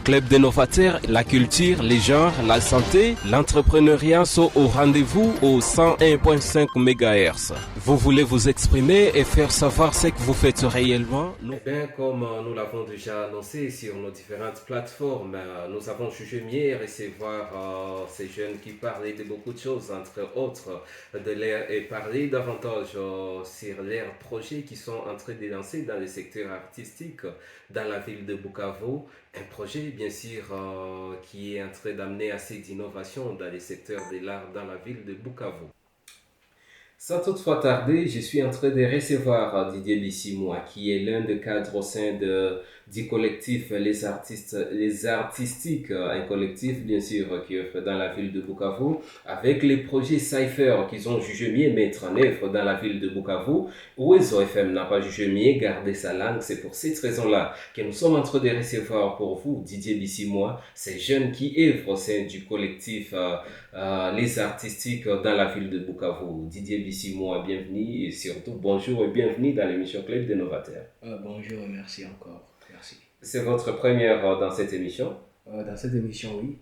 Club des Novateurs, la culture, les genres, la santé, l'entrepreneuriat sont au rendez-vous au 101.5 MHz. Vous voulez vous exprimer et faire savoir ce que vous faites réellement? Bien, comme nous l'avons déjà annoncé sur nos différentes plateformes, nous avons jugé mieux recevoir ces jeunes qui parlaient de beaucoup de choses, entre autres de l'air et parler davantage sur leurs projets qui sont en train de lancer dans le secteur artistique dans la ville de Bukavu. Un projet, bien sûr, qui est en train d'amener assez d'innovation dans le secteur de l'art dans la ville de Bukavu. Sans toutefois tarder, je suis en train de recevoir Didier Bissimois, qui est l'un des cadres au sein du collectif Les Artistiques, un collectif bien sûr qui œuvre dans la ville de Bukavu, avec les projets Cypher qu'ils ont jugé mieux mettre en œuvre dans la ville de Bukavu. Ouezo FM n'a pas jugé mieux garder sa langue. C'est pour cette raison-là que nous sommes en train de recevoir pour vous Didier Bissimois, ces jeunes qui œuvrent au sein du collectif Les Artistiques dans la ville de Bukavu. Didier Bissimois, bienvenue et surtout bonjour et bienvenue dans l'émission Club des Novateurs. Bonjour et merci encore. Merci. C'est votre première dans cette émission? Dans cette émission, oui.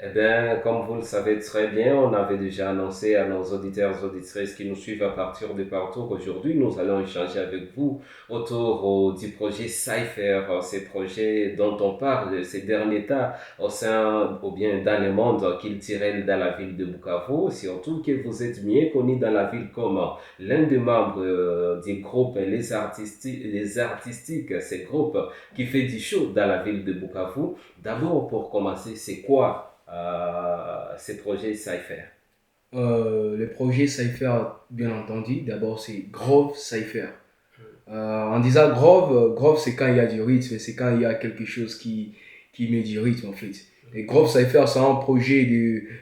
Eh bien, comme vous le savez très bien, on avait déjà annoncé à nos auditeurs et auditrices qui nous suivent à partir de partout qu'aujourd'hui, nous allons échanger avec vous autour du projet Cypher, ces projets dont on parle ces derniers temps au sein, ou bien dans le monde culturel dans la ville de Bukavu, surtout que vous êtes mieux connu dans la ville comme l'un des membres du groupe Les Artistiques, ce groupe qui fait du show dans la ville de Bukavu. D'abord, pour commencer, c'est quoi ces projets Cypher? Le projet Cypher, bien entendu, d'abord c'est Grove Cypher. En disant Grove c'est quand il y a du rythme, c'est quand il y a quelque chose qui met du rythme en fait. Et Grove Cypher, c'est un projet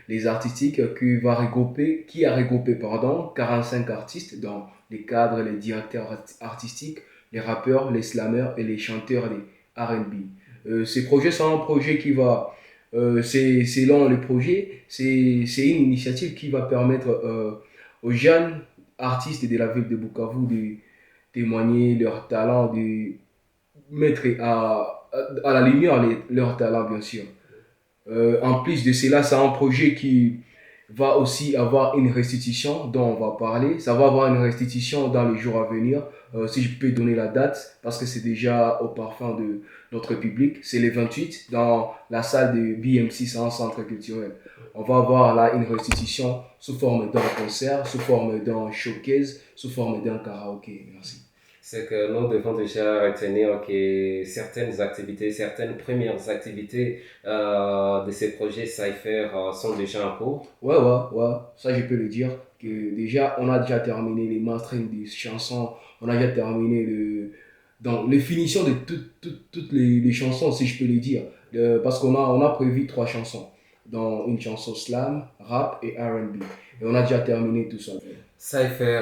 des artistiques qui a regroupé 45 artistes dans les cadres, les directeurs artistiques, les rappeurs, les slammers et les chanteurs des R&B. Ces projets sont un projet qui va selon le projet, c'est une initiative qui va permettre aux jeunes artistes de la ville de Bukavu de témoigner leur talent, de mettre à la lumière leur talent, bien sûr. En plus de cela, c'est un projet qui va aussi avoir une restitution dont on va parler. Ça va avoir une restitution dans les jours à venir. Si je peux donner la date, parce que c'est déjà au parfum de notre public, c'est le 28 dans la salle de BMC, c'est un centre culturel. On va avoir là une restitution sous forme d'un concert, sous forme d'un showcase, sous forme d'un karaoké. Merci. C'est que nous devons déjà retenir que certaines premières activités de ces projets Cypher sont déjà en cours. Ouais, ça je peux le dire, que déjà on a déjà terminé les mastering des chansons, on a déjà terminé les finitions de toutes les chansons, si je peux le dire, parce qu'on a prévu 3 chansons, dont une chanson slam, rap et R&B, et on a déjà terminé tout ça. Cypher,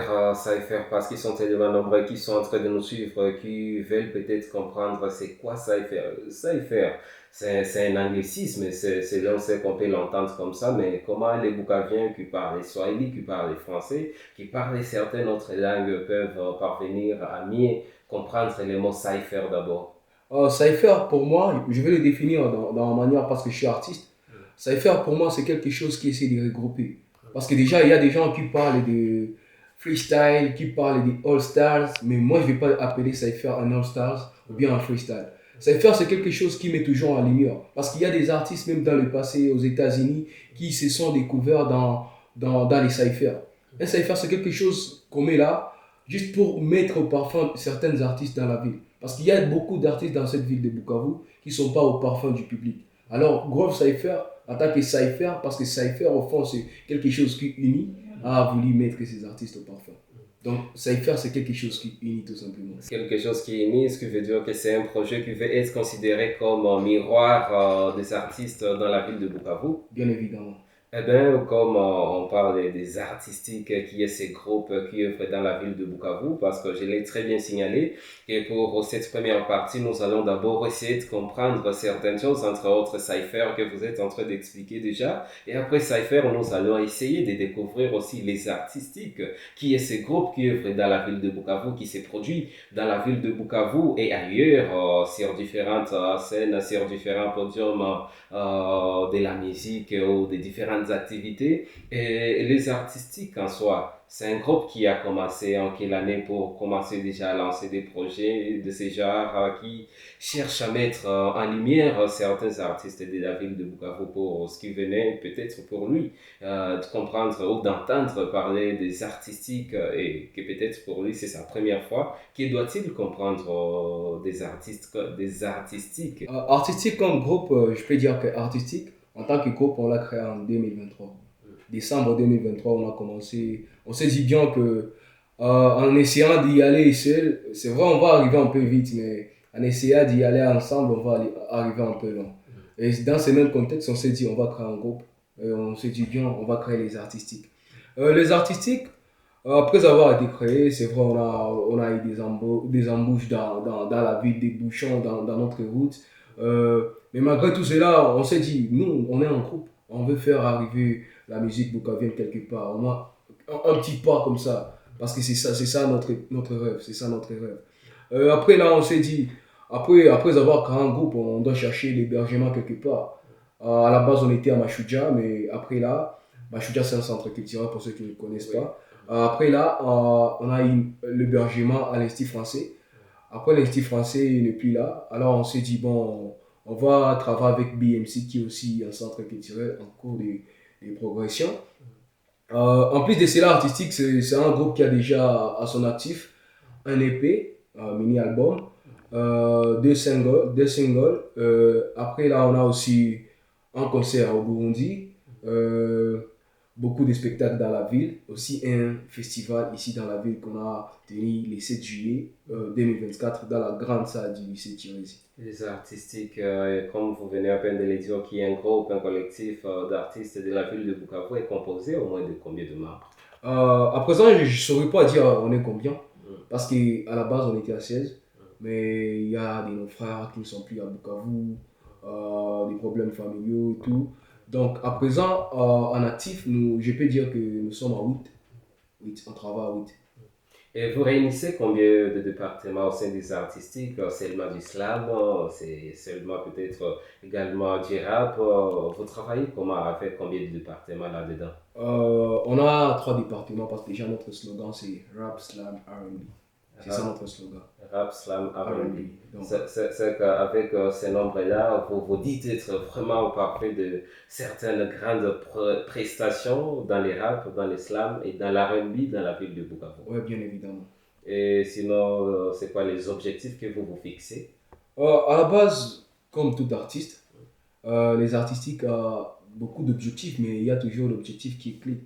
parce qu'ils sont tellement nombreux qui sont en train de nous suivre, qui veulent peut-être comprendre c'est quoi Cypher. Cypher, c'est un anglicisme, c'est là on sait qu'on peut l'entendre comme ça, mais comment les Bukaviens qui parlent Swahili, qui parlent français, qui parlent certaines autres langues peuvent parvenir à mieux comprendre les mots Cypher d'abord? Cypher, pour moi, je vais le définir dans ma manière parce que je suis artiste. Cypher, pour moi, c'est quelque chose qui essaie de regrouper. Parce que déjà, il y a des gens qui parlent de freestyle, qui parlent de all-stars, mais moi, je ne vais pas appeler Cypher un all-stars ou bien un freestyle. Cypher, c'est quelque chose qui met toujours en lumière. Parce qu'il y a des artistes, même dans le passé, aux États-Unis, qui se sont découverts dans les cyphers. Un cypher, c'est quelque chose qu'on met là, juste pour mettre au parfum certains artistes dans la ville. Parce qu'il y a beaucoup d'artistes dans cette ville de Bukavu qui ne sont pas au parfum du public. Alors, Grove Cypher, en tant que Cypher, parce que Cypher, au fond, c'est quelque chose qui unit, a voulu mettre ces artistes au parfum. Donc, Cypher, c'est quelque chose qui unit tout simplement. Quelque chose qui unit, ce qui veut dire que c'est un projet qui veut être considéré comme un miroir des artistes dans la ville de Bukavu. Bien évidemment. Eh bien, comme on parle des artistiques qui est ces groupes qui œuvrent dans la ville de Bukavu, parce que je l'ai très bien signalé, et pour cette première partie, nous allons d'abord essayer de comprendre certaines choses, entre autres Cypher que vous êtes en train d'expliquer déjà, et après Cypher, nous allons essayer de découvrir aussi les artistiques, qui est ces groupes qui œuvrent dans la ville de Bukavu, qui se produit dans la ville de Bukavu et ailleurs, sur différentes scènes, sur différents podiums de la musique ou des différentes activités. Et les artistiques en soi, c'est un groupe qui a commencé en quelle année pour commencer déjà à lancer des projets de ce genre qui cherchent à mettre en lumière certains artistes de la ville de Bukavu pour ce qui venait peut-être pour lui de comprendre ou d'entendre parler des artistiques et que peut-être pour lui c'est sa première fois. Qui doit-il comprendre des artistes, des artistiques? Artistique comme groupe, je peux dire que artistique, en tant que groupe, on l'a créé en 2023. Décembre 2023, on a commencé. On s'est dit bien que en essayant d'y aller seul, c'est vrai, on va arriver un peu vite, mais en essayant d'y aller ensemble, on va arriver un peu long. Et dans ce même contexte, on s'est dit, on va créer un groupe. Et on s'est dit bien, on va créer les artistiques. Les artistiques, après avoir été créés, c'est vrai, on a eu des embouches dans la ville, des bouchons dans notre route. Mais malgré tout cela, on s'est dit, nous, on est un groupe, on veut faire arriver la musique bukavienne quelque part, au moins un petit pas comme ça, parce que c'est ça notre rêve, c'est ça notre rêve. Après là, on s'est dit, après avoir créé un groupe, on doit chercher l'hébergement quelque part. À la base, on était à Mashouja, mais après là, Mashouja c'est un centre culturel pour ceux qui ne connaissent pas. Après là, on a eu l'hébergement à l'Institut français. Après, l'Institut français n'est plus là. Alors, on s'est dit, bon, on va travailler avec BMC, qui est aussi un centre culturel en cours de progression. En plus de cela, artistique, c'est un groupe qui a déjà à son actif un EP, un mini-album, deux singles. Après, là, on a aussi un concert au Burundi. Beaucoup de spectacles dans la ville, aussi un festival ici dans la ville qu'on a tenu le 7 juillet 2024 dans la grande salle du lycée Tirési. Les artistiques, comme vous venez à peine de le dire, qui est un groupe, un collectif d'artistes de la ville de Bukavu, est composé au moins de combien de membres? À présent, je ne saurais pas dire on est combien, parce qu'à la base on était à 16, mais il y a des nos frères qui ne sont plus à Bukavu, des problèmes familiaux et tout. Donc à présent, en actif, je peux dire que nous sommes à 8. 8, on travaille à 8. Et vous réunissez combien de départements au sein des artistiques? Seulement du slam, c'est seulement peut-être également du rap. Vous travaillez comment avec combien de départements là-dedans? On a 3 départements parce que déjà notre slogan c'est Rap, Slam, R&B. C'est ça notre slogan. Rap, slam, R&B. Donc, C'est qu'avec ces nombres-là, vous dites être vraiment parfait de certaines grandes prestations dans les rap, dans les slams et dans l'R&B dans la ville de Bukavu. ouais, bien évidemment. Et sinon, c'est quoi les objectifs que vous vous fixez? À la base, comme tout artiste, les artistiques ont beaucoup d'objectifs, mais il y a toujours l'objectif qui est clé.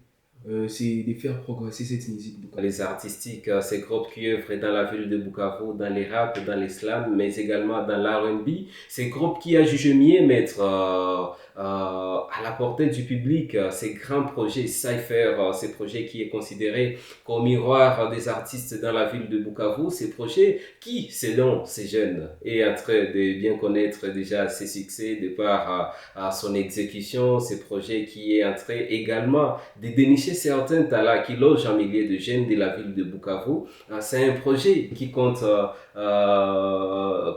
C'est de faire progresser cette musique bukavienne. Les artistiques, ces groupes qui œuvrent dans la ville de Bukavu, dans les rap, dans les slams, mais également dans l'R&B, ces groupes qui a jugé mieux mettre à la portée du public ces grands projets Cypher, ces projets qui est considéré comme miroir des artistes dans la ville de Bukavu, ces projets qui, selon ces jeunes, est en train de bien connaître déjà ses succès de par à son exécution, ces projets qui est en train également de dénicher certains talents qui logent un millier de jeunes de la ville de Bukavu. C'est un projet qui compte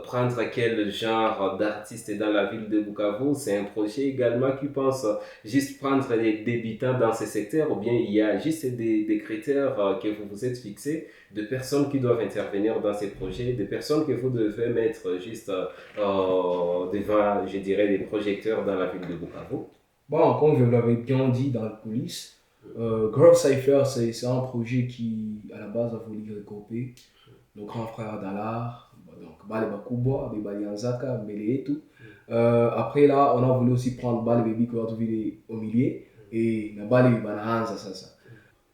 prendre quel genre d'artistes dans la ville de Bukavu. C'est un projet également qui pense juste prendre les débutants dans ce secteur ou bien il y a juste des critères que vous vous êtes fixés de personnes qui doivent intervenir dans ces projets, de personnes que vous devez mettre juste devant, je dirais, des projecteurs dans la ville de Bukavu. Bon, comme je l'avais bien dit dans les coulisses, Grove Cypher, c'est un projet qui, à la base, a voulu regrouper nos grands frères d'Alar, donc Bale Bakubwa, Bali Anzaka, Mele et tout. Après là, on a voulu aussi prendre Bale Baby Kouartouville au milieu et Bale Banahanza, ça.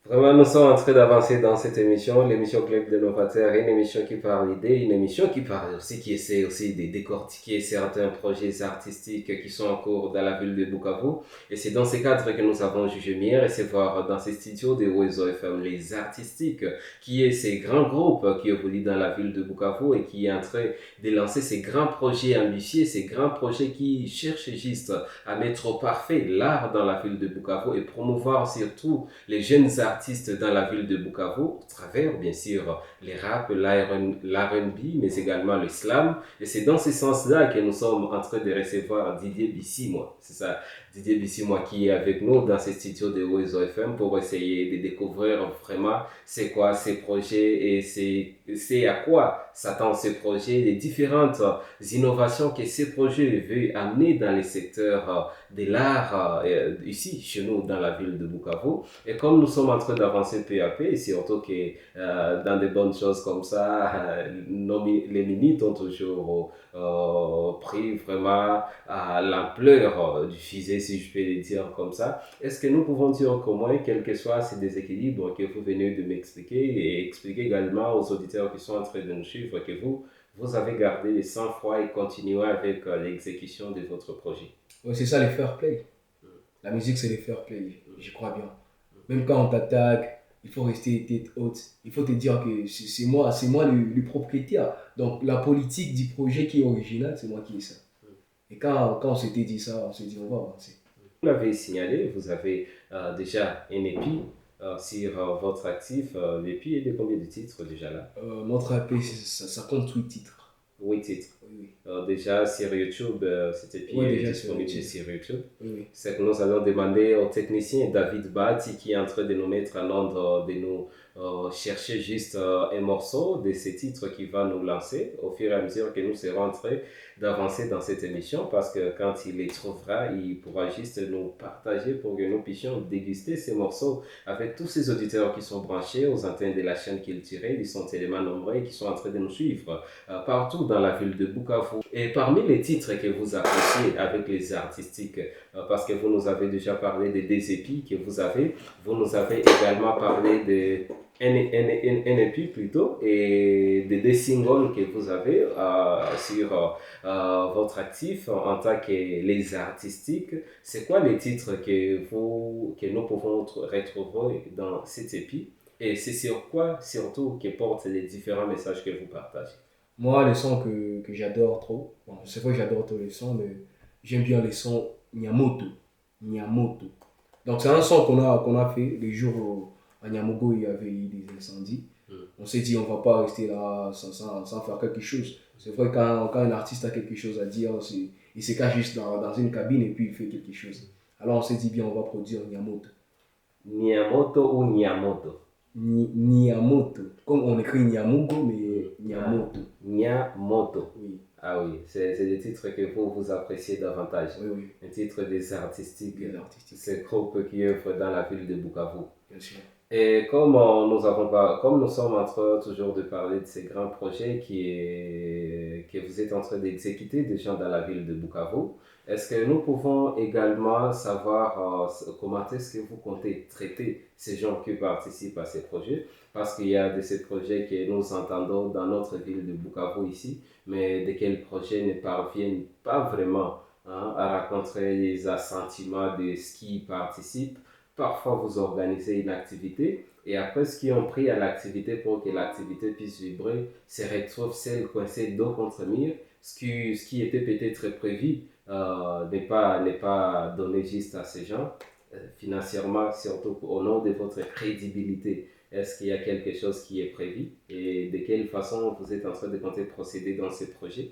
Vraiment, nous sommes en train d'avancer dans cette émission, l'émission Club de Novateurs, une émission qui parle d'idées, une émission qui parle aussi, qui essaie aussi de décortiquer certains projets artistiques qui sont en cours dans la ville de Bukavu. Et c'est dans ce cadre que nous avons jugé mieux recevoir dans ces studios de Wezo FM les artistiques, qui est ces grands groupes qui évoluent dans la ville de Bukavu et qui est en train de lancer ces grands projets ambitieux, ces grands projets qui cherchent juste à mettre au parfait l'art dans la ville de Bukavu et promouvoir surtout les jeunes artistes dans la ville de Bukavu, à travers bien sûr les rap, l'R&B, mais également le slam. Et c'est dans ce sens-là que nous sommes en train de recevoir Didier Bissimo. C'est ça, Didier Bissimo qui est avec nous dans ces studios de Wezo FM pour essayer de découvrir vraiment c'est quoi ces projets et c'est à quoi s'attend ces projets, les différentes innovations que ces projets veulent amener dans les secteurs de l'art ici, chez nous, dans la ville de Bukavu. Et comme nous sommes en train d'avancer peu à peu, et surtout que dans des bonnes choses comme ça, les minutes ont toujours pris vraiment l'ampleur du fusée, si je peux le dire comme ça. Est-ce que nous pouvons dire qu'au moins, quel que soit ces déséquilibres que vous venez de m'expliquer et expliquer également aux auditeurs qui sont en train de nous suivre que vous avez gardé le sang-froid et continué avec l'exécution de votre projet? Ouais, c'est ça les fair play. La musique, c'est les fair play, je crois bien. Même quand on t'attaque, il faut rester tête haute. Il faut te dire que c'est moi le propriétaire. Donc la politique du projet qui est originale, c'est moi qui ai ça. Et quand on s'était dit ça, on s'est dit on va avancer. Vous l'avez signalé, vous avez déjà un épi sur votre actif. L'épi est de combien de titres déjà là? Notre AP, ça compte 8 titres. 8 titres. Oui, Déjà sur YouTube, cet épi oui. est Déjà disponible sur YouTube. Oui. C'est que nous allons demander au technicien David Bati qui est en train de nous mettre en ordre, de nous chercher juste un morceau de ces titres qui va nous lancer au fur et à mesure que nous serons en train d'avancer dans cette émission parce que quand il les trouvera, il pourra juste nous partager pour que nous puissions déguster ces morceaux avec tous ces auditeurs qui sont branchés aux antennes de la chaîne qu'il tirait. Ils sont tellement nombreux et qui sont en train de nous suivre partout dans la ville de Bukavu. Et parmi les titres que vous appréciez avec les artistiques, parce que vous nous avez déjà parlé des épis que vous nous avez également parlé de NP plutôt et des singles que vous avez sur votre actif en tant que les artistiques. C'est quoi les titres que nous pouvons retrouver dans cet épi et c'est sur quoi surtout que portent les différents messages que vous partagez? Moi, les sons que j'adore trop, bon, c'est vrai que j'adore tous les sons, mais j'aime bien les sons Nyamoto. Nyamoto. Donc, c'est un son qu'on a fait les jours où à Nyamogo il y avait eu des incendies. On s'est dit, on va pas rester là sans faire quelque chose. C'est vrai, quand un artiste a quelque chose à dire, il se cache juste dans une cabine et puis il fait quelque chose. Alors, on s'est dit, bien, on va produire Nyamoto. Nyamoto ou Nyamoto? Nyamoto. Comme on écrit Nyamugo, mais Nyamoto. Nyamoto. Oui. Ah oui, c'est des titres que vous appréciez davantage. Oui, oui. Un titre des artistiques. Des artistiques. Ces groupes qui œuvrent dans la ville de Bukavu. Bien sûr. Et comme nous sommes en train toujours de parler de ces grands projets que vous êtes en train d'exécuter déjà dans la ville de Bukavu, est-ce que nous pouvons également savoir comment est-ce que vous comptez traiter ces gens qui participent à ces projets? Parce qu'il y a de ces projets que nous entendons dans notre ville de Bukavu ici, mais de quels projets ne parviennent pas vraiment à rencontrer les assentiments de ce qui participent. Parfois, vous organisez une activité et après, ce qui ont pris à l'activité pour que l'activité puisse vibrer se retrouve celle coincée dos contre mur. Ce qui était peut-être prévu n'est pas donné juste à ces gens, financièrement, surtout au nom de votre crédibilité. Est-ce qu'il y a quelque chose qui est prévu et de quelle façon vous êtes en train de compter procéder dans ce projet?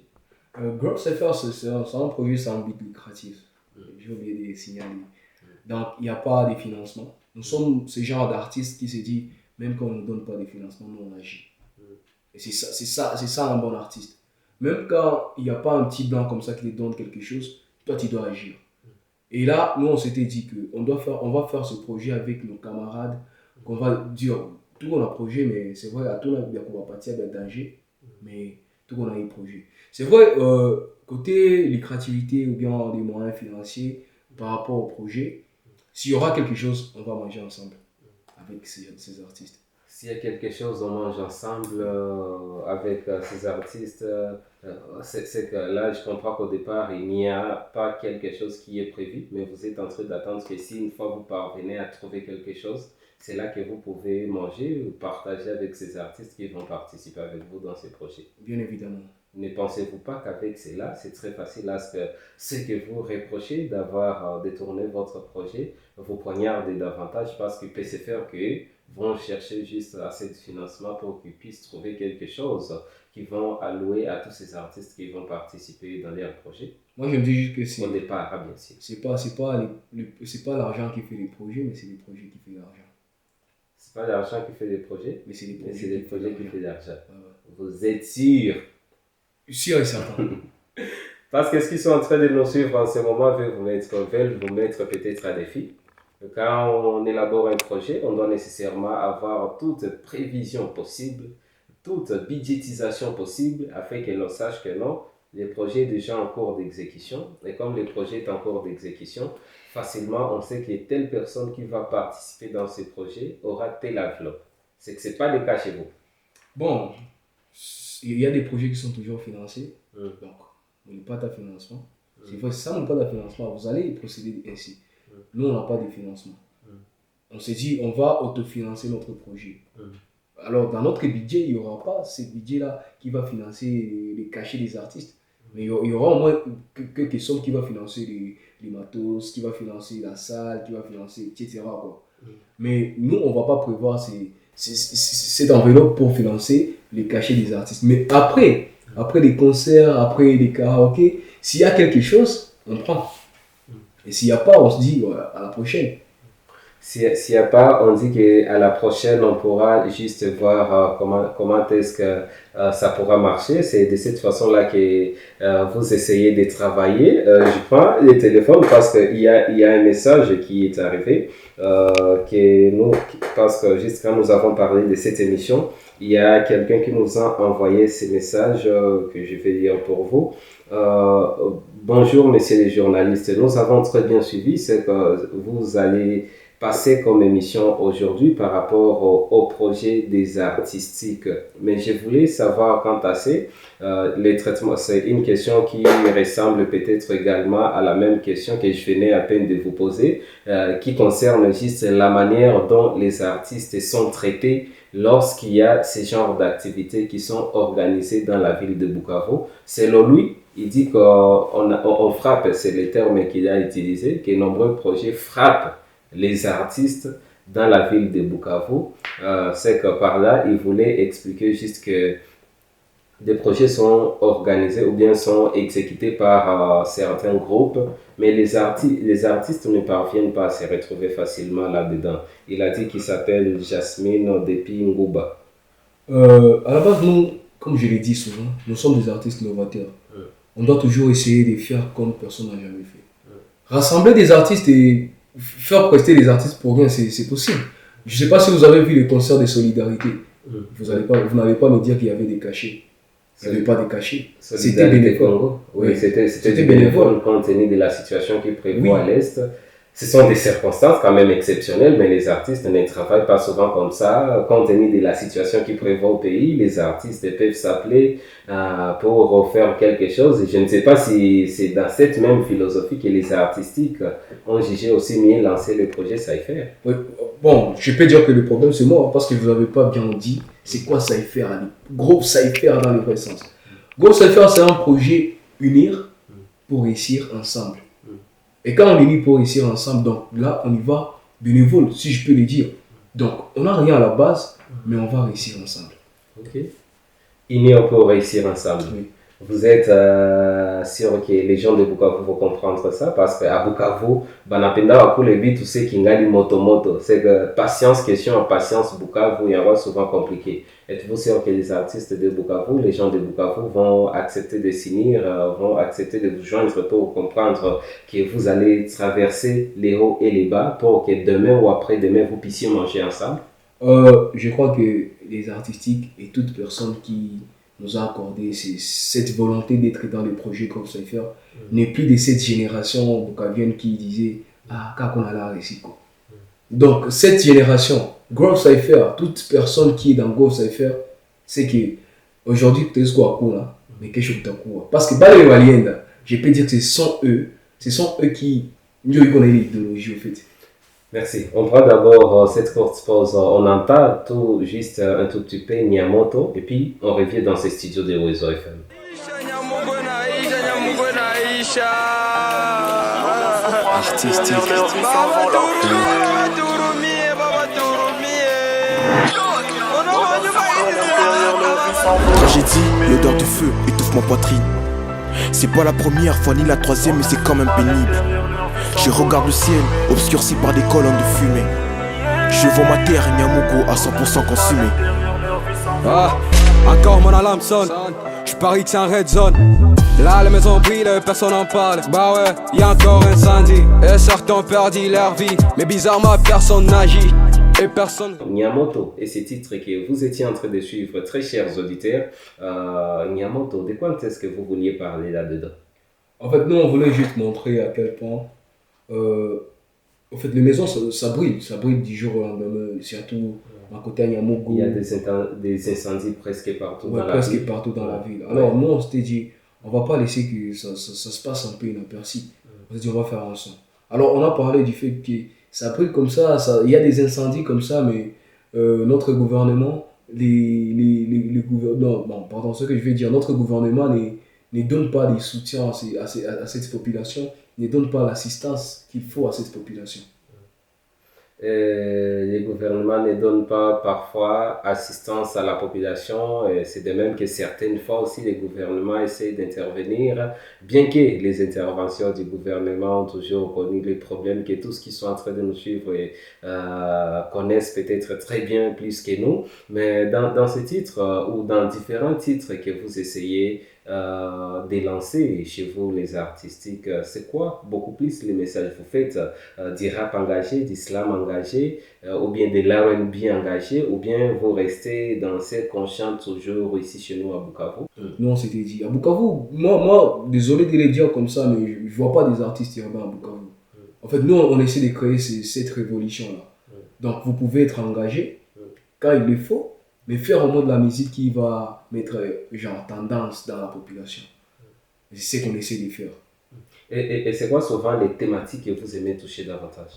Growth Cypher, c'est un projet sans but lucratif. J'ai oublié de les signaler. Donc, il n'y a pas de financement. Nous sommes ce genre d'artistes qui se dit, même quand on ne nous donne pas de financement, nous on agit. Et c'est ça un bon artiste. Même quand il n'y a pas un petit blanc comme ça qui te donne quelque chose, toi tu dois agir. Et là, nous on s'était dit qu'on va faire ce projet avec nos camarades, qu'on va dire, tout on a projet, mais c'est vrai, à tout le monde on va partir d'un danger, mais tout on a eu projet. C'est vrai, côté lucrativité ou bien des moyens financiers par rapport au projet, s'il y aura quelque chose, on va manger ensemble. avec ces artistes. S'il y a quelque chose, on mange ensemble avec ces artistes, c'est que là, je comprends qu'au départ, il n'y a pas quelque chose qui est prévu, mais vous êtes en train d'attendre que si une fois vous parvenez à trouver quelque chose, c'est là que vous pouvez manger ou partager avec ces artistes qui vont participer avec vous dans ces projets. Bien évidemment. Ne pensez-vous pas qu'avec cela, c'est très facile à ce que vous reprochez d'avoir détourné votre projet, vous poignardez davantage parce qu'il peut se faire que vont chercher juste assez de financement pour qu'ils puissent trouver quelque chose qu'ils vont allouer à tous ces artistes qui vont participer dans leur projet. Moi, je me dis juste que c'est... Au départ, bien sûr. C'est pas l'argent qui fait les projets, mais c'est les projets qui font l'argent. C'est pas l'argent qui fait les projets, Mais c'est les mais projets, c'est les projets qui font l'argent. Ouais. Vous êtes sûr? Sûr et certain. Parce que ce qu'ils sont en train de nous suivre en ce moment veulent vous mettre peut-être à défi. Quand on élabore un projet, on doit nécessairement avoir toute prévision possible, toute budgétisation possible, afin que l'on sache que non, les projets sont déjà en cours d'exécution. Et comme les projets sont en cours d'exécution, facilement, on sait que telle personne qui va participer dans ce projet aura telle enveloppe. C'est que ce n'est pas le cas chez vous. Bon, il y a des projets qui sont toujours financés. Donc, on n'a pas de financement. C'est vrai, si ça n'a pas de financement, vous allez procéder ainsi. Nous, on n'a pas de financement. On s'est dit, on va autofinancer notre projet. Alors, dans notre budget, il n'y aura pas ce budget-là qui va financer les cachets des artistes. Mais il y aura au moins quelques sommes qui va financer les matos, qui va financer la salle, qui va financer, etc. quoi. Mais nous, on ne va pas prévoir cette enveloppe pour financer les cachets des artistes. Mais après les concerts, après les karaokés, s'il y a quelque chose, on prend. Et s'il n'y a pas, on se dit à la prochaine. S'il n'y a pas, on dit qu'à la prochaine, on pourra juste voir comment est-ce que ça pourra marcher. C'est de cette façon-là que vous essayez de travailler. Je prends le téléphone parce qu'il y a un message qui est arrivé. Parce que juste quand nous avons parlé de cette émission, il y a quelqu'un qui nous a envoyé ce message que je vais lire pour vous. Bonjour, messieurs les journalistes. Nous avons très bien suivi ce que vous allez passer comme émission aujourd'hui par rapport au projet des artistiques. Mais je voulais savoir quant à les traitements. C'est une question qui ressemble peut-être également à la même question que je venais à peine de vous poser, qui concerne juste la manière dont les artistes sont traités lorsqu'il y a ce genre d'activités qui sont organisées dans la ville de Bukavu. Selon lui, il dit qu'on frappe, c'est le terme qu'il a utilisé, que nombreux projets frappent les artistes dans la ville de Bukavu. C'est que par là, il voulait expliquer juste que des projets sont organisés ou bien sont exécutés par certains groupes, mais les artistes ne parviennent pas à se retrouver facilement là-dedans. Il a dit qu'il s'appelle Jasmine Depi Ngouba. À la base, nous, comme je l'ai dit souvent, nous sommes des artistes novateurs. On doit toujours essayer de faire comme personne n'a jamais fait. Rassembler des artistes et faire prester les artistes pour rien, c'est possible. Je ne sais pas si vous avez vu les concerts de solidarité. Vous n'allez pas me dire qu'il y avait des cachets. Il n'y avait pas de cachets. C'était bénévole. Oui, c'était bénévole compte tenu de la situation qui prévaut à l'Est. Ce sont des circonstances quand même exceptionnelles, mais les artistes ne travaillent pas souvent comme ça. Compte tenu de la situation qui prévaut au pays, les artistes peuvent s'appeler pour faire quelque chose. Et je ne sais pas si c'est dans cette même philosophie que les artistiques ont jugé aussi mieux lancer le projet Cypher. Oui. Bon, je peux dire que le problème c'est moi, parce que vous n'avez pas bien dit c'est quoi Cypher, Groupe Cypher dans le vrai sens. Groupe Cypher, c'est un projet unir pour réussir ensemble. Et quand on unit pour réussir ensemble, donc là, on y va bénévole, si je peux le dire. Donc, on n'a rien à la base, mais on va réussir ensemble. Ok. Unir pour réussir ensemble. Oui. Vous êtes sûr que les gens de Bukavu vont comprendre ça parce qu'à Bukavu, banapenda wakule vitu c'est kingali moto. C'est que patience, question patience, Bukavu, il y aura souvent compliqué. Êtes-vous sûr que les artistes de Bukavu, les gens de Bukavu vont accepter de s'unir, vont accepter de vous joindre pour comprendre que vous allez traverser les hauts et les bas pour que demain ou après-demain vous puissiez manger ensemble? Je crois que les artistiques et toute personne qui nous a accordé cette volonté d'être dans les projets comme Cypher n'est plus de cette génération bukavienne qui disait « Ah, quand on a la réussi quoi ». Donc, cette génération Grove Cypher, toute personne qui est dans Grove Cypher, c'est que aujourd'hui, tu es quoi là, mais quelque chose de quoi. Parce que les Maliens, je peux dire que ce sont eux qui nous connaissent l'idéologie au fait. Merci. On prend d'abord cette courte pause. On entend tout juste un tout petit peu Nyamoto et puis on revient dans ces studios de Wezo FM. Artistique. Tragédie, l'odeur du feu étouffe ma poitrine. C'est pas la première fois ni la troisième, mais c'est quand même pénible. Je regarde le ciel, obscurci par des colonnes de fumée. Je vois ma terre, Nyamugo, à 100% consumée. Ah, encore mon alarme sonne. Je parie que c'est un red zone. Là, les maisons brillent, personne n'en parle. Bah ouais, y'a encore incendie. Et certains ont perdu leur vie. Mais bizarrement, personne n'agit. Et personne. Nyamoto, et ces titres que vous étiez en train de suivre, très chers auditeurs. Nyamoto, de quoi est-ce que vous vouliez parler là-dedans? En fait, nous, on voulait juste montrer à quel point. En fait, les maisons, ça brille du jour au lendemain, surtout à côté à Nyamugo. Il y a des incendies presque partout dans la ville. Presque partout dans la ville. Alors, nous, on s'était dit, on va pas laisser que ça se passe un peu inaperçu. On s'est dit, on va faire ensemble. Alors, on a parlé du fait que ça brille comme ça, il y a des incendies comme ça, mais notre gouvernement, ce que je veux dire, notre gouvernement ne donne pas des soutiens à cette population, ne donne pas l'assistance qu'il faut à cette population. Les gouvernements ne donnent pas parfois assistance à la population. C'est de même que certaines fois aussi les gouvernements essaient d'intervenir, bien que les interventions du gouvernement ont toujours connu les problèmes que tous qui sont en train de nous suivre connaissent peut-être très bien plus que nous. Mais dans ce titre ou dans différents titres que vous essayez de lancer chez vous les artistiques, c'est quoi beaucoup plus les messages vous faites du rap engagé, du slam engagé, ou bien de l'R&B engagé, ou bien vous restez dans cette conscience toujours ici chez nous à Bukavu? Nous on s'était dit à Bukavu, moi désolé de le dire comme ça, mais je vois pas des artistes urbains à Bukavu. En fait, nous on essaie de créer cette révolution là. Donc vous pouvez être engagé quand il le faut, mais faire au moins de la musique qui va mettre genre tendance dans la population. C'est ce qu'on essaie de faire. Et c'est quoi souvent les thématiques que vous aimez toucher davantage?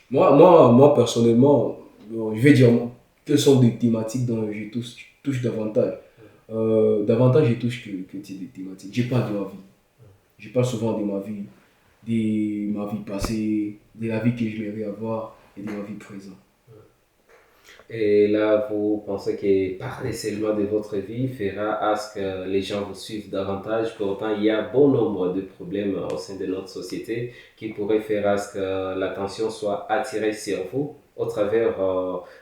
Moi personnellement, je vais dire quelles sont des thématiques dont je touche davantage. Davantage je touche que des thématiques. Je parle de ma vie. Je parle souvent de ma vie passée, de la vie que j'aimerais avoir et de ma vie présente. Et là, vous pensez que parler seulement de votre vie fera à ce que les gens vous suivent davantage. Pourtant, il y a bon nombre de problèmes au sein de notre société qui pourraient faire à ce que l'attention soit attirée sur vous au travers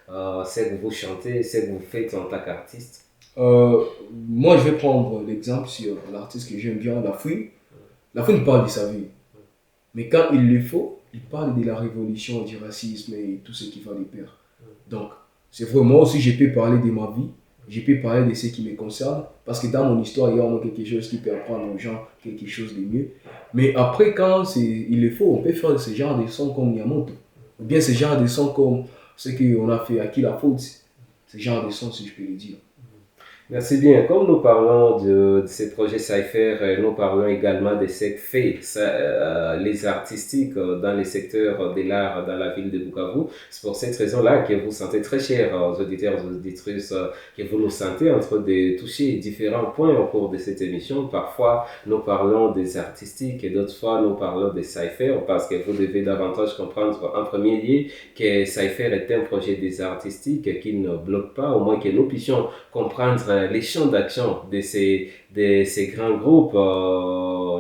ce que vous chantez, ce que vous faites en tant qu'artiste. Moi, je vais prendre l'exemple sur l'artiste que j'aime bien, Lafouine. Lafouine parle de sa vie. Mais quand il le faut, il parle de la révolution, du racisme et tout ce qui va de pair. Donc, c'est vraiment aussi, je peux parler de ma vie, je peux parler de ce qui me concerne, parce que dans mon histoire, il y a vraiment quelque chose qui peut apprendre aux gens quelque chose de mieux. Mais après, quand il le faut, on peut faire ce genre de sons comme Nyamoto, ou bien ce genre de sons comme ce qu'on a fait à Qui la faute, ce genre de sons, si je peux le dire. Merci bien. Comme nous parlons de ces projets Cypher, nous parlons également de ce que fait les artistiques dans les secteurs de l'art dans la ville de Bukavu. C'est pour cette raison-là que vous sentez très cher aux auditeurs, aux auditrices, que vous nous sentez en train de toucher différents points au cours de cette émission. Parfois, nous parlons des artistiques et d'autres fois, nous parlons des Cypher parce que vous devez davantage comprendre en premier lieu que Cypher est un projet des artistiques qui ne bloque pas, au moins que nous puissions comprendre les champs d'action de ces grands groupes,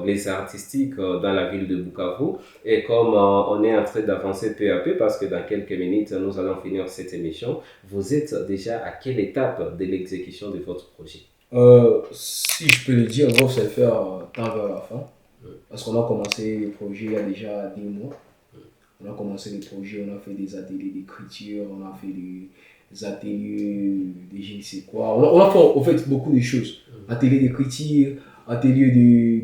les artistiques dans la ville de Bukavu. Et comme on est en train d'avancer peu à peu, parce que dans quelques minutes, nous allons finir cette émission, vous êtes déjà à quelle étape de l'exécution de votre projet? Si je peux le dire, Grove Cypher tend vers la fin. Parce qu'on a commencé le projet il y a déjà 10 mois. On a commencé le projet, on a fait des ateliers d'écriture, on a fait des ateliers de je ne sais quoi. On a fait en fait beaucoup de choses. Ateliers d'écriture, ateliers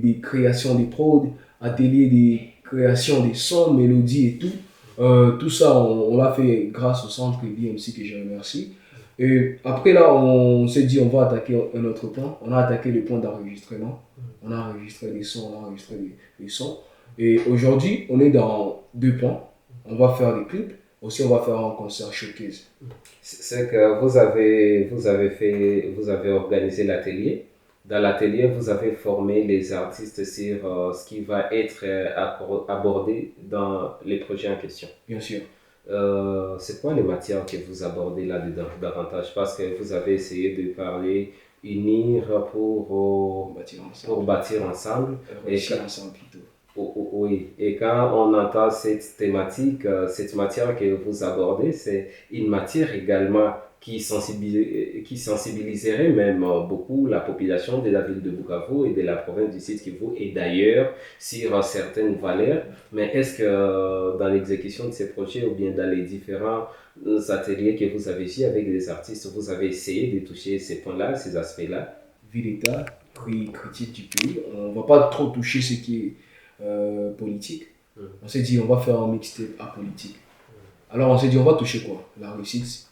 de création de prod, ateliers de création de sons, mélodies et tout. Tout ça, on l'a fait grâce au centre BMC que je remercie. Et après là, on s'est dit on va attaquer un autre point. On a attaqué le point d'enregistrement. On a enregistré les sons, on a enregistré les sons. Et aujourd'hui, on est dans 2 points. On va faire des clips. Aussi, on va faire un concert showcase. C'est que vous avez organisé l'atelier. Dans l'atelier, vous avez formé les artistes sur ce qui va être abordé dans les projets en question. Bien sûr. C'est quoi les matières que vous abordez là-dedans davantage? Parce que vous avez essayé de parler unir pour bâtir ensemble. Réussir ensemble plutôt. Oui, et quand on entend cette thématique, cette matière que vous abordez, c'est une matière également qui sensibiliserait même beaucoup la population de la ville de Bukavu et de la province du Sud Kivu et d'ailleurs sur certaines valeurs. Mais est-ce que dans l'exécution de ces projets ou bien dans les différents ateliers que vous avez fait avec des artistes, vous avez essayé de toucher ces points-là, ces aspects-là? Vu l'état critique du pays, on ne va pas trop toucher ce qui est politique. On s'est dit on va faire un mixtape apolitique. Alors on s'est dit on va toucher quoi? La réussite.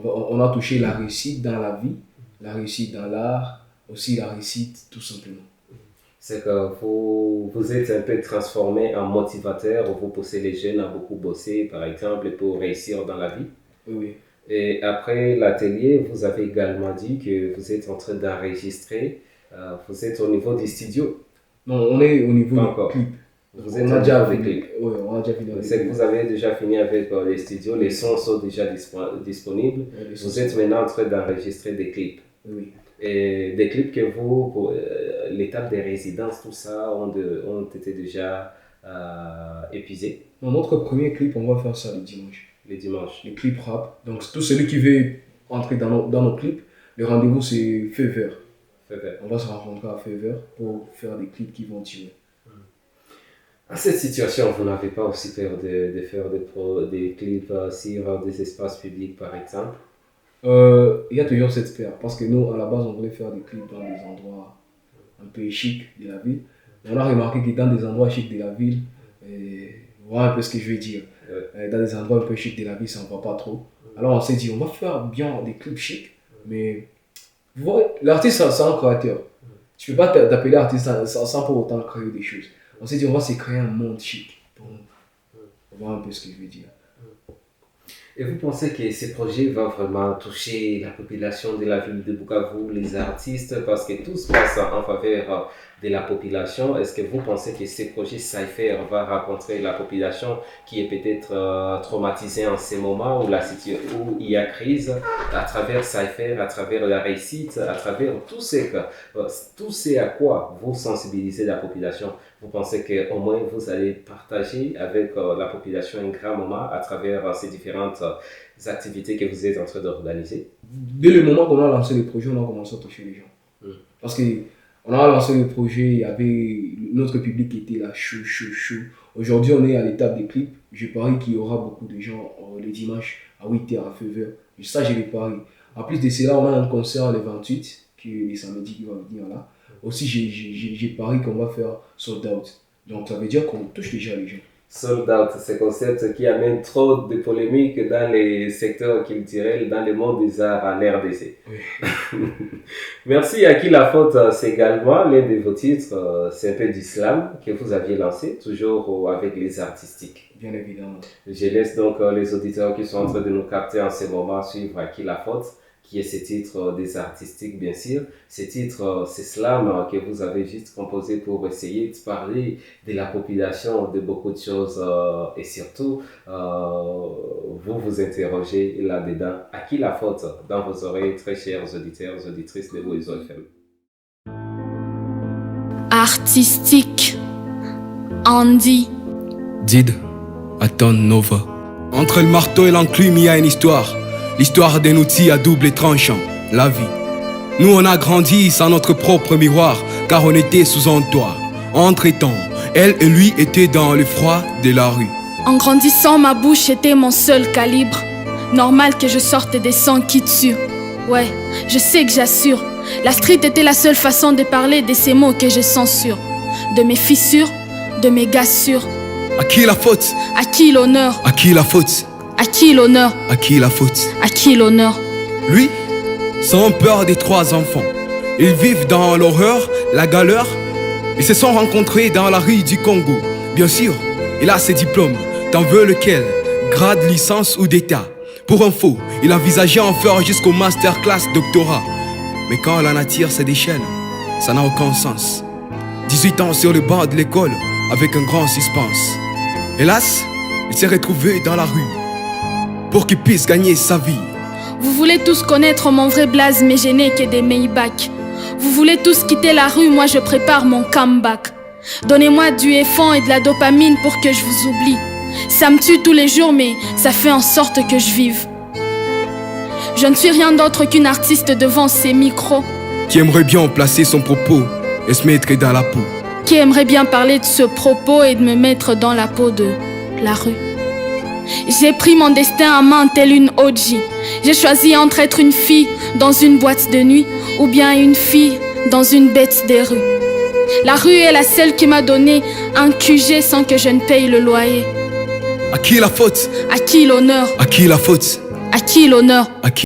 On a touché la réussite dans la vie, la réussite dans l'art, aussi la réussite tout simplement. C'est que vous êtes un peu transformé en motivateur, vous poussez les jeunes à beaucoup bosser par exemple pour réussir dans la vie. Oui. Et après l'atelier, vous avez également dit que vous êtes en train d'enregistrer, vous êtes au niveau du studio. Non, on est au niveau du clip. Vous êtes on a déjà fini. Oui, on a déjà fini. C'est que vous avez déjà fini avec les studios, les sons sont déjà disponibles. Vous êtes maintenant en train d'enregistrer des clips. Oui. Et des clips que vous, pour l'étape des résidences, tout ça, ont été déjà épuisés. Dans notre premier clip, on va faire ça le dimanche. Les dimanches. Les clips rap. Donc tout celui qui veut entrer dans nos clips, le rendez-vous c'est Feu Vert. On va se rencontrer à Feu Vert pour faire des clips qui vont tirer. À cette situation, vous n'avez pas aussi peur de faire des clips sur des espaces publics, par exemple? Il y a toujours cette peur, parce que nous, à la base, on voulait faire des clips dans des endroits un peu chics de la ville. Et on a remarqué que dans des endroits chics de la ville, voilà un peu ce que je veux dire, dans des endroits un peu chics de la ville, ça ne va pas trop. Alors on s'est dit, on va faire bien des clips chics, mais vous voyez, l'artiste, c'est un créateur. Tu ne peux pas t'appeler artiste sans pour autant créer des choses. On s'est dit, on va se créer un monde chic pour nous. Voilà un peu ce que je veux dire. Et vous pensez que ces projets vont vraiment toucher la population de la ville de Bukavu, les artistes, parce que tout se passe en faveur de la population? Est-ce que vous pensez que ces projets Cypher vont rencontrer la population qui est peut-être traumatisée en ces moments où il y a crise, à travers Cypher, à travers la réussite, à travers tout ce à quoi vous sensibilisez la population? Vous pensez qu'au moins vous allez partager avec la population un grand moment à travers ces différentes activités que vous êtes en train d'organiser? Dès le moment qu'on a lancé le projet, on a commencé à toucher les gens. Parce qu'on a lancé le projet, il y avait notre public qui était là, chaud. Aujourd'hui, on est à l'étape des clips. Je parie qu'il y aura beaucoup de gens le dimanche à 8h à Feu Vert. Ça, je les parie. En plus de cela, on a un concert le 28, qui est le samedi qui va venir là. Aussi, j'ai pari qu'on va faire sold out. Donc, ça veut dire qu'on touche déjà les gens. Sold out, c'est un concept qui amène trop de polémiques dans les secteurs culturels, dans le monde des arts en RDC. Oui. Merci. À qui la faute, c'est également l'un de vos titres, c'est un peu d'islam que vous aviez lancé, toujours avec les artistiques. Bien évidemment. Je laisse donc les auditeurs qui sont en train de nous capter en ce moment suivre À qui la faute, qui est ce titre des artistiques bien sûr. Ce titre, c'est Slam que vous avez juste composé pour essayer de parler de la population, de beaucoup de choses et surtout, vous vous interrogez là-dedans. À qui la faute dans vos oreilles, très chers auditeurs, auditrices de Wezo FM. Artistique, Andy. Did, Aton Nova. Entre le marteau et l'enclume, il y a une histoire. L'histoire d'un outil à double tranchant, la vie. Nous on a grandi sans notre propre miroir, car on était sous un toit. Entre-temps, elle et lui étaient dans le froid de la rue. En grandissant, ma bouche était mon seul calibre. Normal que je sorte des sons qui tuent. Ouais, je sais que j'assure. La street était la seule façon de parler de ces mots que je censure. De mes fissures, de mes gassures. À qui la faute? À qui l'honneur? À qui la faute? À qui l'honneur? À qui la faute? À qui l'honneur? Lui, sans peur des 3 enfants. Ils vivent dans l'horreur, la galère. Ils se sont rencontrés dans la rue du Congo. Bien sûr, il a ses diplômes. T'en veux lequel? Grade, licence ou d'état? Pour info, il envisageait en faire jusqu'au masterclass doctorat. Mais quand la nature se déchaîne, ça n'a aucun sens. 18 ans sur le banc de l'école, avec un grand suspense. Hélas, il s'est retrouvé dans la rue pour qu'il puisse gagner sa vie. Vous voulez tous connaître mon vrai blaze, mais je n'ai que des Maybach. Vous voulez tous quitter la rue, moi je prépare mon comeback. Donnez-moi du effort et de la dopamine pour que je vous oublie. Ça me tue tous les jours, mais ça fait en sorte que je vive. Je ne suis rien d'autre qu'une artiste devant ces micros. Qui aimerait bien placer son propos et se mettre dans la peau. Qui aimerait bien parler de ce propos et de me mettre dans la peau de la rue. J'ai pris mon destin en main telle une OG. J'ai choisi entre être une fille dans une boîte de nuit ou bien une fille dans une bête des rues. La rue est la seule qui m'a donné un QG sans que je ne paye le loyer. À qui la faute? À qui l'honneur? À qui la faute? À qui l'honneur? À qui?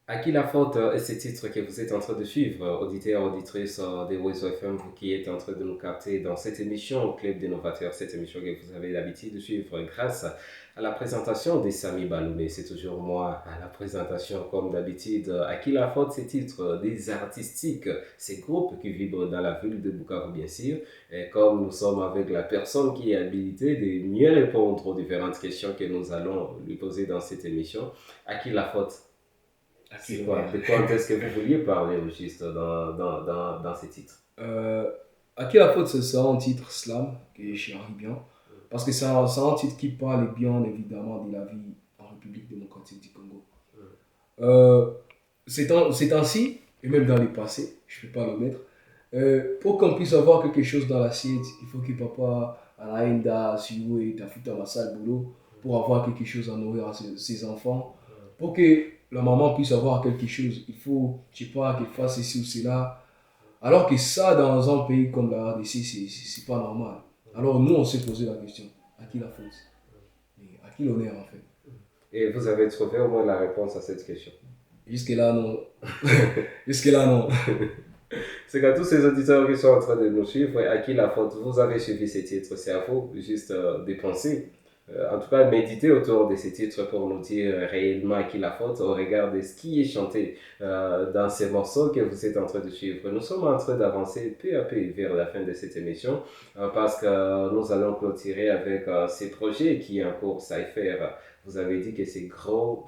À qui la faute est ce titre que vous êtes en train de suivre, auditeurs, auditrices des Oiseaux FM, vous qui êtes en train de nous capter dans cette émission au Club des Novateurs, cette émission que vous avez l'habitude de suivre grâce à la présentation de Samy Baloumé. C'est toujours moi à la présentation comme d'habitude. À qui la faute ces titres des artistiques, ces groupes qui vibrent dans la ville de Bukavu bien sûr. Et comme nous sommes avec la personne qui est habilitée de mieux répondre aux différentes questions que nous allons lui poser dans cette émission, à qui la faute? C'est quoi? De quoi est-ce que vous vouliez parler au juste dans ces titres? À qui la faute, c'est ça un titre slam que j'y arrive bien. Parce que c'est un titre qui parle bien évidemment de la vie en République démocratique du Congo. C'est ainsi, et même dans le passé, je ne peux pas le mettre, pour qu'on puisse avoir quelque chose dans l'assiette, il faut que papa anaenda siwe tafuta masal boulot pour avoir quelque chose à nourrir à ses enfants. Pour que la maman puisse avoir quelque chose, il faut, je ne sais pas, qu'elle fasse ceci ou cela. Alors que ça, dans un pays comme la RDC, c'est pas normal. Alors nous, on s'est posé la question, à qui la faute? Et à qui l'honneur en fait? Et vous avez trouvé au moins la réponse à cette question? Jusque-là, non. Jusque-là, non. C'est qu'à tous ces auditeurs qui sont en train de nous suivre, à qui la faute? Vous avez suivi ces titres, c'est à vous juste de penser. En tout cas, méditer autour de ces titres pour nous dire réellement à qui la faute au regard de ce qui est chanté dans ces morceaux que vous êtes en train de suivre. Nous sommes en train d'avancer peu à peu vers la fin de cette émission parce que nous allons clôturer avec ces projets qui est en cours Cypher. Vous avez dit que c'est Grove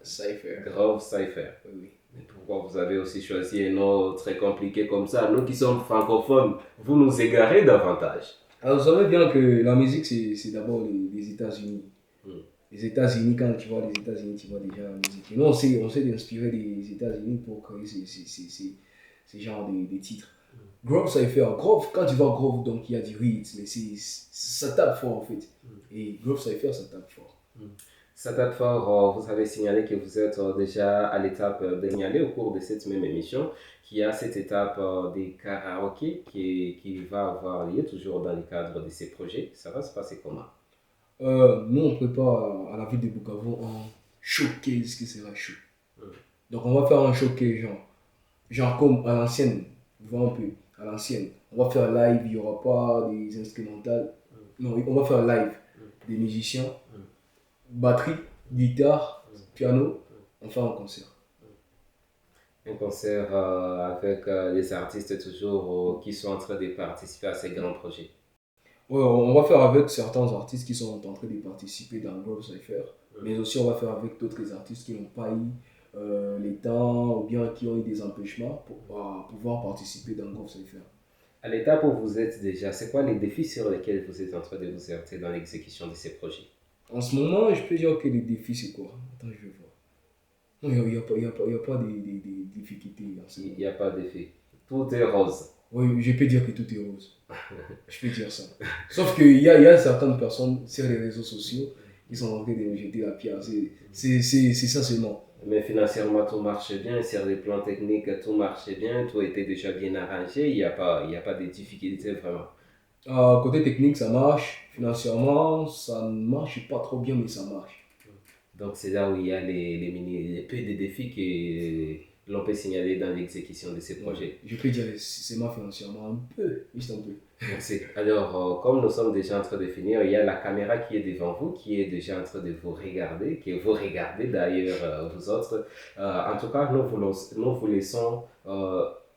Cypher. Grove Cypher. Oui. Mais pourquoi vous avez aussi choisi un nom très compliqué comme ça? Nous qui sommes francophones, vous nous égarez davantage. Alors, vous savez bien que la musique, c'est d'abord les États-Unis. Les États-Unis, quand tu vois les États-Unis, tu vois déjà la musique. Et nous, on s'est inspiré des États-Unis pour créer ces genres de titres. Grove, ça fait Grove, quand tu vois Grove, donc il y a du rythme, mais ça tape fort en fait. Et Grove, ça fait ça tape fort. Ça tape fort, vous avez signalé que vous êtes déjà à l'étape de signaler au cours de cette même émission qu'il y a cette étape des karaokés qui va avoir lieu toujours dans le cadre de ces projets. Ça va se passer comment? Nous, on prépare à la ville de Bukavu un showcase qui sera chaud. Donc, on va faire un showcase genre comme à l'ancienne, vous voyez un peu, à l'ancienne. On va faire live, il n'y aura pas des instrumentales. Non, on va faire live des musiciens, batterie, guitare, piano, on fait un concert. Un concert avec les artistes toujours qui sont en train de participer à ces grands projets. Ouais, on va faire avec certains artistes qui sont en train de participer dans Grove Cypher, mais aussi on va faire avec d'autres artistes qui n'ont pas eu les temps ou bien qui ont eu des empêchements pour pouvoir participer dans Grove Cypher. À l'étape où vous êtes déjà, c'est quoi les défis sur lesquels vous êtes en train de vous heurter dans l'exécution de ces projets? En ce moment, je peux dire que les défis, c'est quoi? Attends, je vais voir. Non, il n'y a pas de difficultés. Il n'y a pas d'effet. Tout est rose. Oui, je peux dire que tout est rose. Je peux dire ça. Sauf qu'il y a certaines personnes sur les réseaux sociaux qui sont en train de me jeter la pierre. C'est ça seulement. Mais financièrement, tout marche bien. Sur les plans techniques, tout marche bien. Tout était déjà bien arrangé. Il n'y a pas de difficultés vraiment. Côté technique, ça marche. Financièrement, ça ne marche pas trop bien, mais ça marche. Donc c'est là où il y a les peu de défis que l'on peut signaler dans l'exécution de ces projets. Je peux dire c'est moi financièrement un peu, juste un peu. Merci. Alors, comme nous sommes déjà en train de finir, il y a la caméra qui est devant vous, qui est déjà en train de vous regarder, que vous regardez d'ailleurs, vous autres. En tout cas, nous vous laissons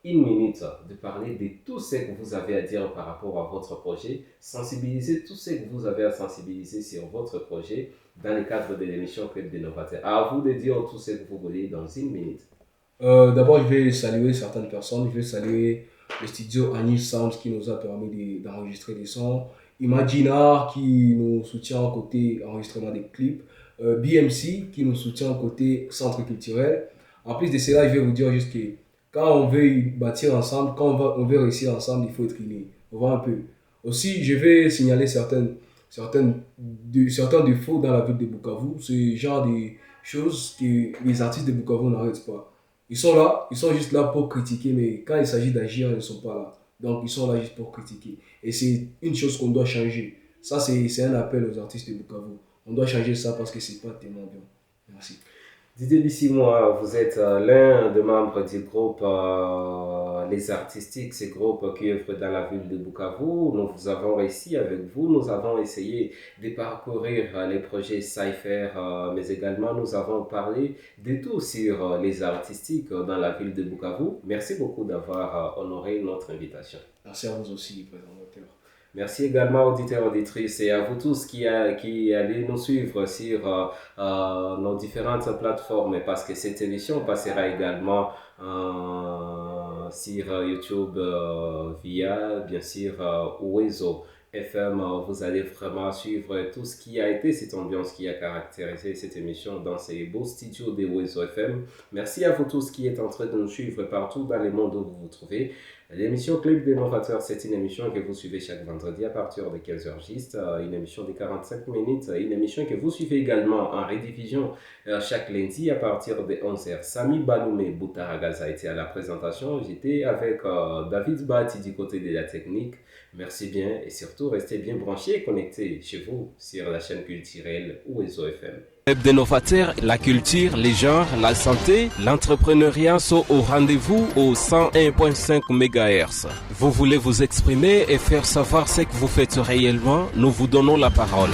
une minute de parler de tout ce que vous avez à dire par rapport à votre projet, sensibiliser tout ce que vous avez à sensibiliser sur votre projet dans le cadre de l'émission Club des Novateurs. À vous de dire tout ce que vous voulez dans une minute. D'abord, je vais saluer certaines personnes. Je vais saluer le studio Anil Sound qui nous a permis d'enregistrer des sons. Imaginar qui nous soutient côté enregistrement des clips. BMC qui nous soutient côté centre culturel. En plus de cela, je vais vous dire juste que quand on veut bâtir ensemble, quand on veut réussir ensemble, il faut être unis. On voit un peu. Aussi, je vais signaler certains défauts dans la ville de Bukavu. C'est le genre de choses que les artistes de Bukavu n'arrêtent pas. Ils sont là, ils sont juste là pour critiquer, mais quand il s'agit d'agir, ils ne sont pas là. Donc, ils sont là juste pour critiquer. Et c'est une chose qu'on doit changer. Ça, c'est un appel aux artistes de Bukavu. On doit changer ça parce que ce n'est pas tellement bien. Merci. Didier Bissimois, vous êtes l'un des membres du groupe Les Artistiques, ce groupe qui œuvre dans la ville de Bukavu. Nous avons réussi avec vous, nous avons essayé de parcourir les projets Cypher, mais également nous avons parlé de tout sur les artistiques dans la ville de Bukavu. Merci beaucoup d'avoir honoré notre invitation. Merci à vous aussi, présentateur. Merci également auditeurs, auditrices et à vous tous qui allez nous suivre sur nos différentes plateformes parce que cette émission passera également sur YouTube via bien sûr Wezo FM. Vous allez vraiment suivre tout ce qui a été cette ambiance qui a caractérisé cette émission dans ces beaux studios de Wezo FM. Merci à vous tous qui êtes en train de nous suivre partout dans le monde où vous vous trouvez. L'émission Club des Novateurs, c'est une émission que vous suivez chaque vendredi à partir de 15h juste, une émission de 45 minutes, une émission que vous suivez également en rediffusion chaque lundi à partir de 11h. Sami Baloumé Boutaragaza a été à la présentation, j'étais avec David Bati du côté de la technique. Merci bien et surtout restez bien branchés et connectés chez vous sur la chaîne culturelle Wezo FM. Club des Novateurs, la culture, les genres, la santé, l'entrepreneuriat sont au rendez-vous au 101.5 MHz. Vous voulez vous exprimer et faire savoir ce que vous faites réellement, nous vous donnons la parole.